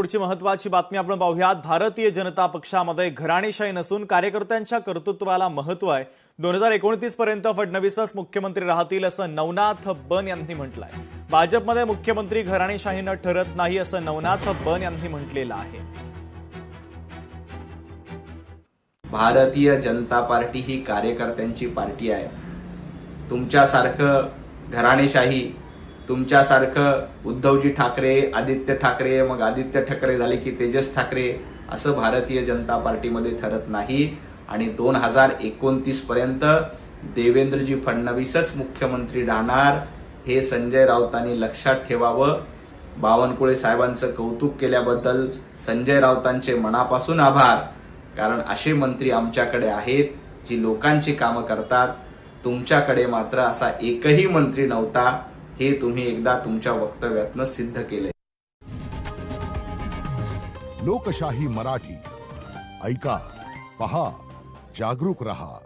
पुढची महत्त्वाची बातमी आपण पाहूयात। भारतीय जनता पक्षामध्ये घराणेशाही नसून कार्यकर्त्यांच्या कर्तृत्वाला महत्त्व आहे। 2029 पर्यंत फडणवीसच मुख्यमंत्री राहतील असं नवनाथ बन यांनी म्हटलंय। भाजपमध्ये मुख्यमंत्री घराणेशाहीनं ठरत नाही असं नवनाथ बन यांनी म्हटलेलं आहे। भारतीय जनता पार्टी ही कार्यकर्त्यांची पार्टी आहे। तुमच्यासारखं घराणेशाही, तुमच्यासारखं उद्धवजी ठाकरे, आदित्य ठाकरे, मग आदित्य ठाकरे झाले की तेजस ठाकरे, असं भारतीय जनता पार्टीमध्ये ठरत नाही। आणि 2029 पर्यंत देवेंद्रजी फडणवीसच मुख्यमंत्री राहणार हे संजय राऊतांनी लक्षात ठेवावं। बावनकुळे साहेबांचं कौतुक केल्याबद्दल संजय राऊतांचे मनापासून आभार, कारण असे मंत्री आमच्याकडे आहेत जी लोकांची कामं करतात। तुमच्याकडे मात्र असा एकही मंत्री नव्हता, हे तुम्ही एकदा तुमच्या वक्तव्यातनं सिद्ध केले। लोकशाही मराठी ऐका, पहा, जागरूक रहा।